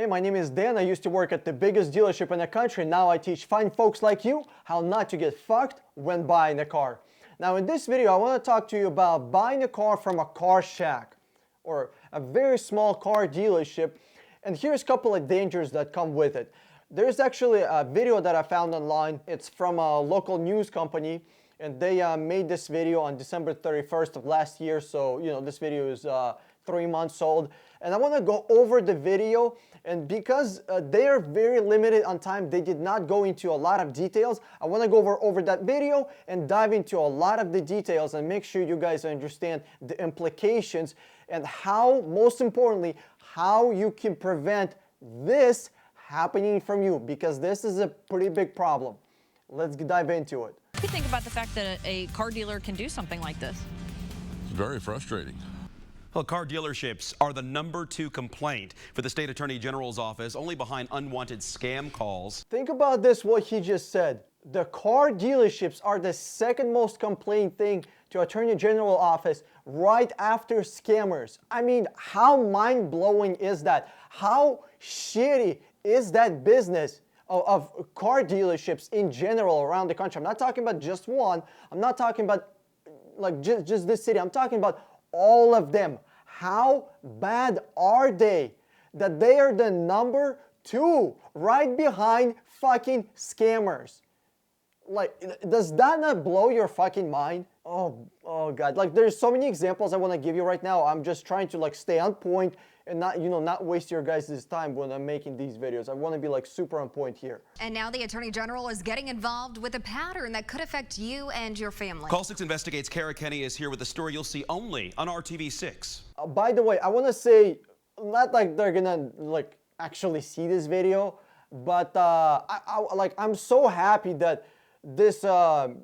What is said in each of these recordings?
Hey, my name is Dan. I used to work at the biggest dealership in the country. Now I teach fine folks like you how not to get fucked when buying a car. Now in this video, I want to talk to you about buying a car from a car shack or a very small car dealership. And here's a couple of dangers that come with it. There's actually a video that I found online. It's from a local news company, and they made this video on December 31st of last year. So, this video is 3 months old. And I want to go over the video, and because they are very limited on time, they did not go into a lot of details. I want to go over that video and dive into a lot of the details and make sure you guys understand the implications and how, most importantly, how you can prevent this happening from you, because this is a pretty big problem. Let's dive into it. What do you think about the fact that a car dealer can do something like this? It's very frustrating. Well, car dealerships are the #2 complaint for the state attorney general's office, only behind unwanted scam calls. Think about this, what he just said. The car dealerships are the second most complained thing to attorney general office right after scammers. I mean, how mind-blowing is that? How shitty is that business of car dealerships in general around the country? I'm not talking about just one. I'm not talking about like just this city. I'm talking about all of them. How bad are they that they are the #2 right behind fucking scammers? Like, does that not blow your fucking mind? Oh God, like there's so many examples I want to give you right now. I'm just trying to like stay on point and not waste your guys' time when I'm making these videos. I want to be like super on point here. And now the Attorney General is getting involved with a pattern that could affect you and your family. Call 6 Investigates' Kara Kenny is here with a story you'll see only on RTV6. By the way, I want to say, not like they're gonna like actually see this video, but I'm so happy that this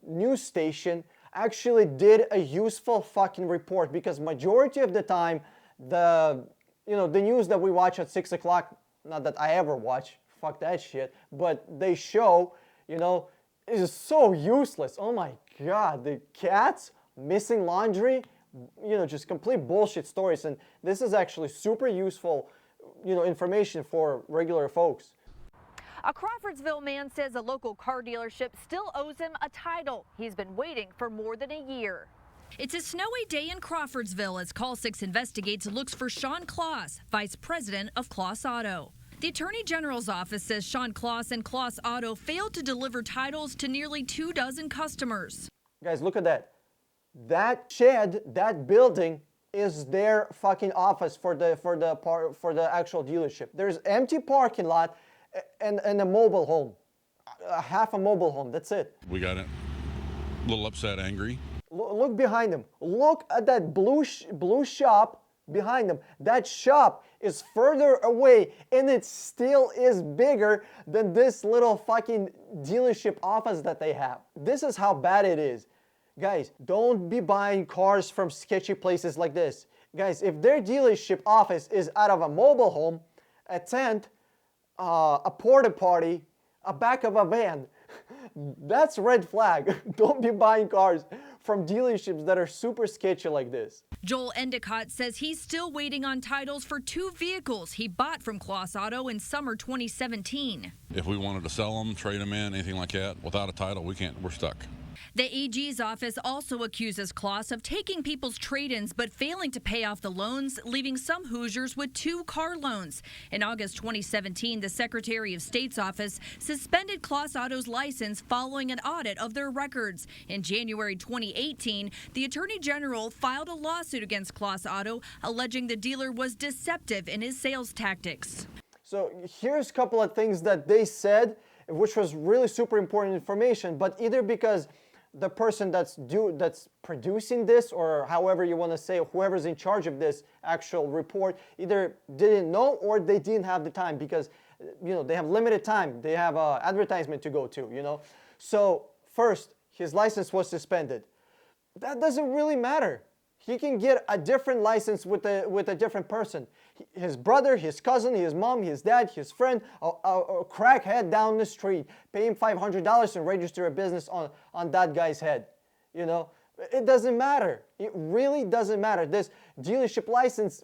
news station actually did a useful fucking report, because majority of the time the news that we watch at 6 o'clock, not that I ever watch, fuck that shit, but they show, is so useless. Oh my God, the cats, missing laundry, just complete bullshit stories. And this is actually super useful, information for regular folks. A Crawfordsville man says a local car dealership still owes him a title. He's been waiting for more than a year. It's a snowy day in Crawfordsville as Call 6 Investigates looks for Sean Kloss, Vice President of Kloss Auto. The Attorney General's office says Sean Kloss and Kloss Auto failed to deliver titles to nearly 24 customers. Guys, look at that. That shed, that building is their fucking office for the actual dealership. There's empty parking lot and a mobile home, half a mobile home. That's it. We got it. A little upset, angry. Look behind them. Look at that blue shop behind them. That shop is further away, and it still is bigger than this little fucking dealership office that they have. This is how bad it is. Guys, don't be buying cars from sketchy places like this. Guys, if their dealership office is out of a mobile home, a tent, a porta potty, a back of a van, that's red flag. Don't be buying cars from dealerships that are super sketchy like this. Joel Endicott says he's still waiting on titles for 2 vehicles he bought from Kloss Auto in summer 2017. If we wanted to sell them, trade them in, anything like that, without a title, we can't. We're stuck. The AG's office also accuses Kloss of taking people's trade-ins but failing to pay off the loans, leaving some Hoosiers with 2 car loans. In August 2017, the Secretary of State's office suspended Kloss Auto's license following an audit of their records. In January 2018, the Attorney General filed a lawsuit against Kloss Auto, alleging the dealer was deceptive in his sales tactics. So here's a couple of things that they said, which was really super important information, but either because the person that's producing this, or however you want to say, whoever's in charge of this actual report, either didn't know or they didn't have the time, because they have limited time. They have an advertisement to go to. So first, his license was suspended. That doesn't really matter. He can get a different license with a different person. His brother, his cousin, his mom, his dad, his friend, a crackhead down the street, pay him $500 and register a business on that guy's head. It doesn't matter. It really doesn't matter. This dealership license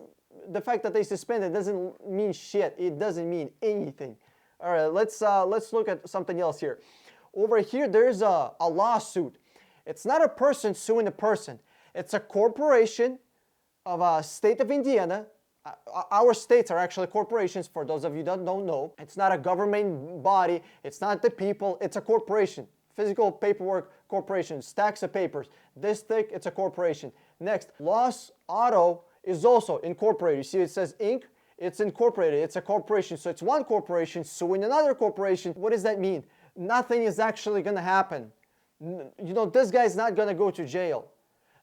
the fact that they suspended doesn't mean shit. It doesn't mean anything. All right, let's look at something else here. Over here, there's a lawsuit. It's not a person suing a person. It's a corporation of a state of Indiana. Our states are actually corporations, for those of you that don't know. It's not a government body. It's not the people. It's a corporation. Physical paperwork corporation, stacks of papers. This thick, it's a corporation. Next, Loss Auto is also incorporated. You see it says Inc. It's incorporated. It's a corporation. So it's one corporation suing another corporation. What does that mean? Nothing is actually going to happen. You know, this guy's not going to go to jail.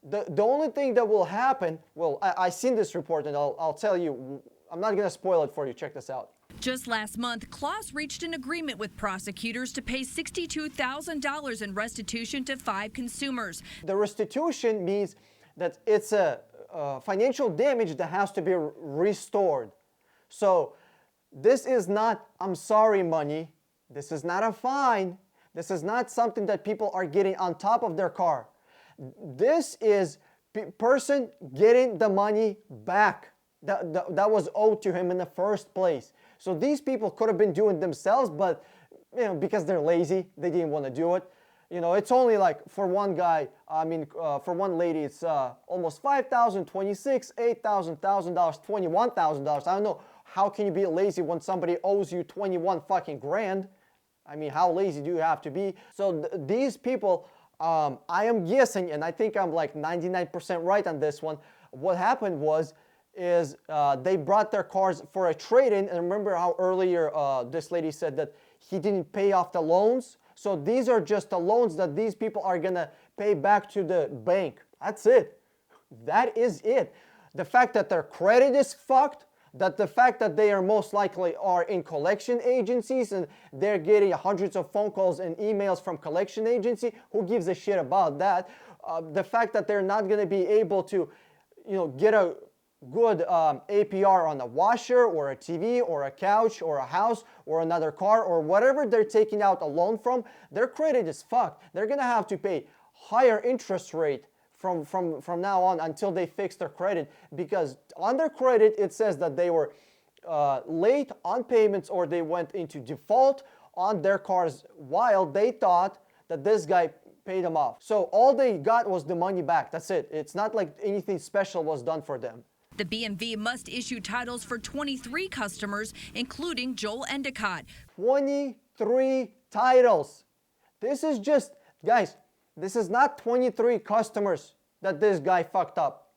The only thing that will happen, well, I seen this report and I'll tell you, I'm not going to spoil it for you. Check this out. Just last month, Kloss reached an agreement with prosecutors to pay $62,000 in restitution to 5 consumers. The restitution means that it's a financial damage that has to be restored. So this is not, I'm sorry, money. This is not a fine. This is not something that people are getting on top of their car. This is person getting the money back that was owed to him in the first place. So these people could have been doing themselves, but you know, because they're lazy, they didn't want to do it. You know, it's only like for one guy, for one lady, it's almost $5,000, $26,000, $8,000, $1,000, $21,000. I don't know, how can you be lazy when somebody owes you 21 fucking grand? I mean, how lazy do you have to be? So these people, I am guessing, and I think I'm like 99% right on this one. What happened is they brought their cars for a trade-in, and remember how earlier this lady said that he didn't pay off the loans? So these are just the loans that these people are gonna pay back to the bank. That's it. That is it. The fact that their credit is fucked, that the fact that they are most likely are in collection agencies and they're getting hundreds of phone calls and emails from collection agency, who gives a shit about that? The fact that they're not gonna be able to, you know, get a good APR on a washer or a TV or a couch or a house or another car or whatever they're taking out a loan from, their credit is fucked. They're gonna have to pay higher interest rate from now on until they fix their credit, because on their credit it says that they were late on payments or they went into default on their cars while they thought that this guy paid them off. So all they got was the money back. That's it. It's not like anything special was done for them. The BMV must issue titles for 23 customers, including Joel Endicott. 23 titles. This is just, guys, this is not 23 customers that this guy fucked up.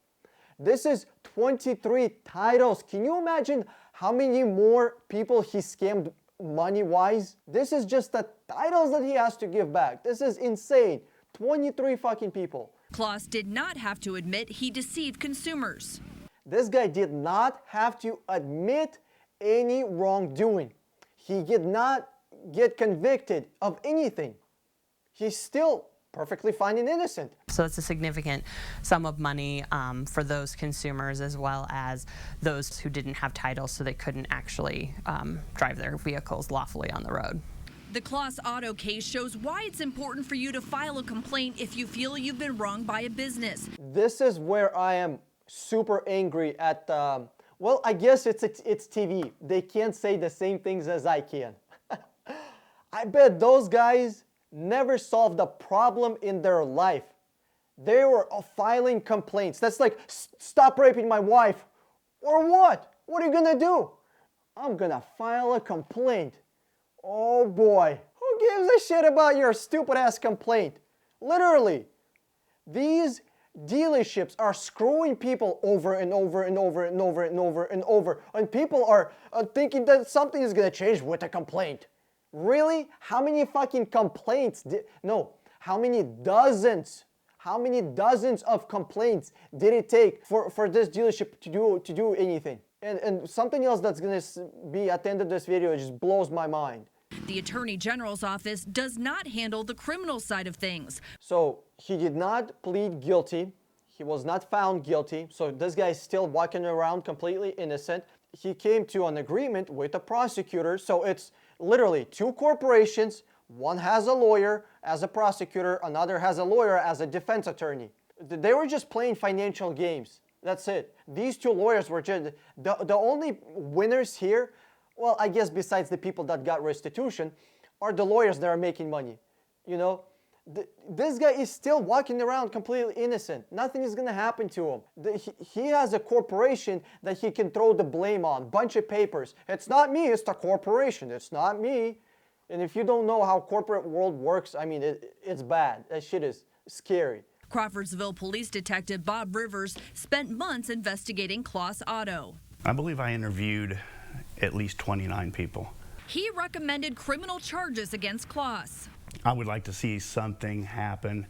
This is 23 titles. Can you imagine how many more people he scammed money-wise? This is just the titles that he has to give back. This is insane. 23 fucking people. Kloss did not have to admit he deceived consumers. This guy did not have to admit any wrongdoing. He did not get convicted of anything. He's still perfectly fine and innocent. So it's a significant sum of money for those consumers as well as those who didn't have titles, so they couldn't actually drive their vehicles lawfully on the road. The Kloss Auto case shows why it's important for you to file a complaint if you feel you've been wronged by a business. This is where I am super angry at, well, I guess it's TV. They can't say the same things as I can. I bet those guys never solved a problem in their life. They were filing complaints. That's like, stop raping my wife. Or what? What are you gonna do? I'm gonna file a complaint. Oh boy, who gives a shit about your stupid ass complaint? Literally, these dealerships are screwing people over and over and over and over and over and over, and people are thinking that something is gonna change with a complaint. Really? How many fucking complaints how many dozens of complaints did it take for this dealership to do anything? And something else that's gonna be at the end of this video, it just blows my mind. The Attorney General's office does not handle the criminal side of things. So he did not plead guilty. He was not found guilty. So this guy is still walking around completely innocent. He came to an agreement with the prosecutor. So it's literally 2 corporations. One has a lawyer as a prosecutor. Another has a lawyer as a defense attorney. They were just playing financial games. That's it. These two lawyers were just the only winners here. Well, I guess besides the people that got restitution, are the lawyers that are making money. You know, this guy is still walking around completely innocent. Nothing is gonna happen to him. He has a corporation that he can throw the blame on. Bunch of papers. It's not me. It's the corporation. It's not me. And if you don't know how corporate world works, I mean, it's bad. That shit is scary. Crawfordsville Police Detective Bob Rivers spent months investigating Kloss Auto. I believe I interviewed at least 29 people. He recommended criminal charges against Kloss. I would like to see something happen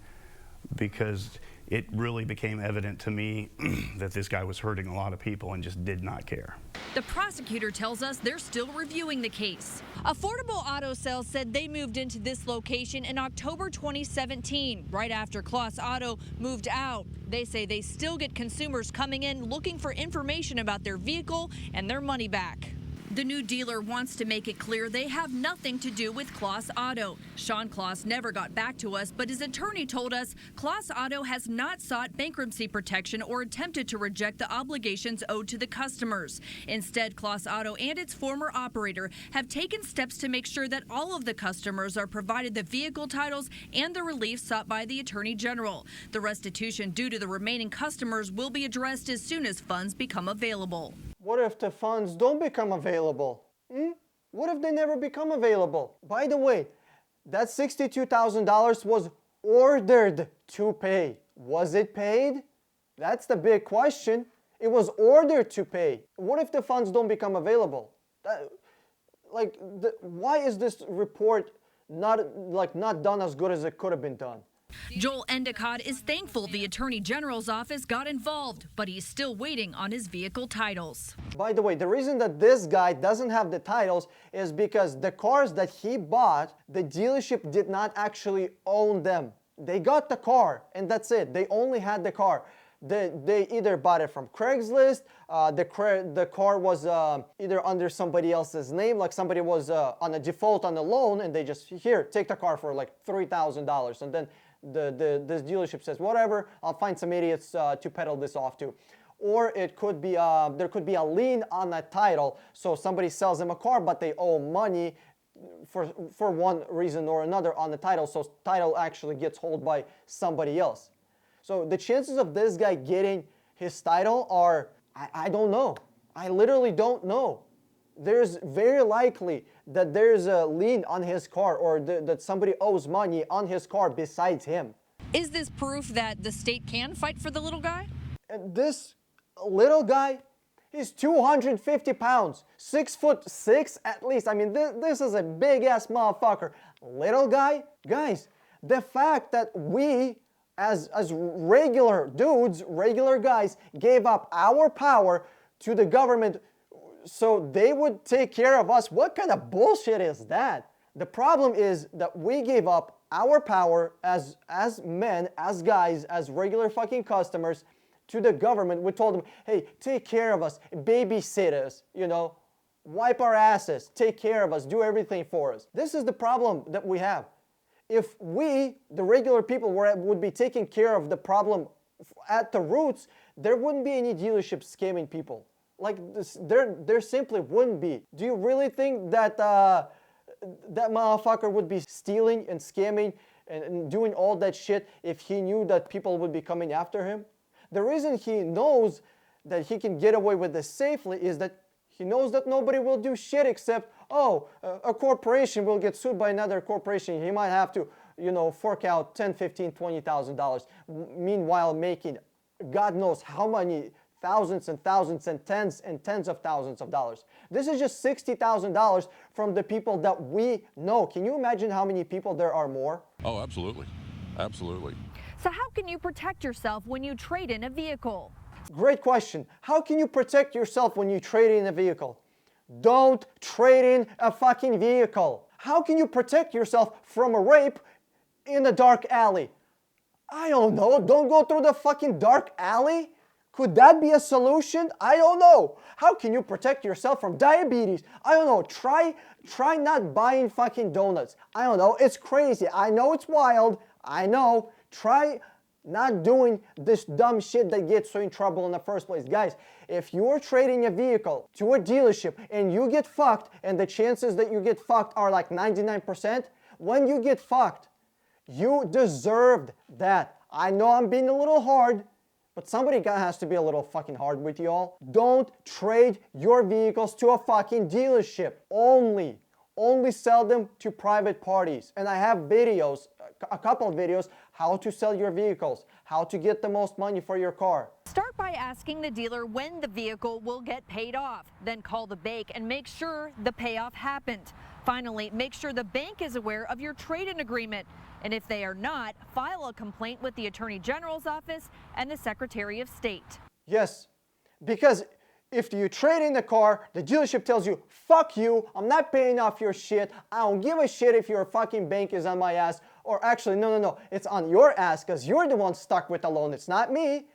because it really became evident to me that this guy was hurting a lot of people and just did not care. The prosecutor tells us they're still reviewing the case. Affordable Auto Sales said they moved into this location in October 2017, right after Kloss Auto moved out. They say they still get consumers coming in looking for information about their vehicle and their money back. The new dealer wants to make it clear they have nothing to do with Kloss Auto. Sean Kloss never got back to us, but his attorney told us Kloss Auto has not sought bankruptcy protection or attempted to reject the obligations owed to the customers. Instead, Kloss Auto and its former operator have taken steps to make sure that all of the customers are provided the vehicle titles and the relief sought by the Attorney General. The restitution due to the remaining customers will be addressed as soon as funds become available. What if the funds don't become available? What if they never become available? By the way, that $62,000 was ordered to pay. Was it paid? That's the big question. It was ordered to pay. What if the funds don't become available? Why is this report not done as good as it could have been done? Joel Endicott is thankful the Attorney General's office got involved, but he's still waiting on his vehicle titles. By the way, the reason that this guy doesn't have the titles is because the cars that he bought, the dealership did not actually own them. They got the car, and that's it. They only had the car. They either bought it from Craigslist, the car was either under somebody else's name, like somebody was on a default on a loan, and they just, here, take the car for like $3,000, and then this dealership says, whatever, I'll find some idiots to peddle this off to. Or it could be, there could be a lien on that title, so somebody sells them a car, but they owe money for one reason or another on the title, so title actually gets held by somebody else. So the chances of this guy getting his title are, I don't know. I literally don't know. There's very likely that there's a lien on his car or that somebody owes money on his car besides him. Is this proof that the state can fight for the little guy? And this little guy, he's 250 pounds, 6'6" at least. I mean, this is a big ass motherfucker. Little guy, guys, the fact that we as regular dudes, regular guys, gave up our power to the government so they would take care of us. What kind of bullshit is that? The problem is that we gave up our power as men, as guys, as regular fucking customers to the government. We told them, hey, take care of us, babysit us, you know, wipe our asses, take care of us, do everything for us. This is the problem that we have. If we, the regular people, would be taking care of the problem at the roots, there wouldn't be any dealerships scamming people. Like this, there simply wouldn't be. Do you really think that that motherfucker would be stealing and scamming and doing all that shit if he knew that people would be coming after him? The reason he knows that he can get away with this safely is that he knows that nobody will do shit except, oh, a corporation will get sued by another corporation. He might have to, you know, fork out $10,000, $15,000, $20,000. Meanwhile, making God knows how many thousands and thousands and tens of thousands of dollars. This is just $60,000 from the people that we know. Can you imagine how many people there are more? Oh, absolutely. Absolutely. So how can you protect yourself when you trade in a vehicle? Great question. How can you protect yourself when you trade in a vehicle? Don't trade in a fucking vehicle. How can you protect yourself from a rape in a dark alley? I don't know. Don't go through the fucking dark alley? Could that be a solution? I don't know. How can you protect yourself from diabetes? I don't know. Try not buying fucking donuts. I don't know. It's crazy. I know it's wild. I know. Try not doing this dumb shit that gets you in trouble in the first place. Guys, if you're trading a vehicle to a dealership and you get fucked, and the chances that you get fucked are like 99%, when you get fucked, you deserved that. I know I'm being a little hard, but somebody has to be a little fucking hard with y'all. Don't trade your vehicles to a fucking dealership. Only sell them to private parties. And I have videos, a couple of videos, how to sell your vehicles, how to get the most money for your car. Start by asking the dealer when the vehicle will get paid off. Then call the bank and make sure the payoff happened. Finally, make sure the bank is aware of your trade-in agreement. And if they are not, file a complaint with the Attorney General's office and the Secretary of State. Yes, because if you trade in the car, the dealership tells you, fuck you, I'm not paying off your shit, I don't give a shit if your fucking bank is on my ass, or actually, no, it's on your ass because you're the one stuck with the loan. It's not me,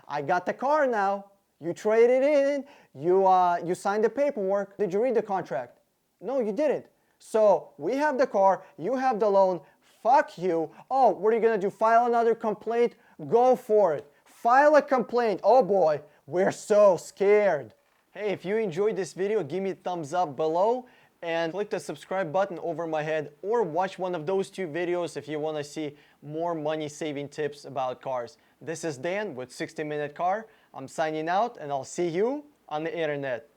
I got the car now. You traded in, you signed the paperwork. Did you read the contract? No, you didn't. So we have the car, you have the loan, fuck you. Oh, what are you gonna do, file another complaint? Go for it. File a complaint. Oh boy, we're so scared. Hey, if you enjoyed this video, give me a thumbs up below and click the subscribe button over my head, or watch one of those two videos if you want to see more money saving tips about cars. This is Dan with 60 Minute Car. I'm signing out, and I'll see you on the internet.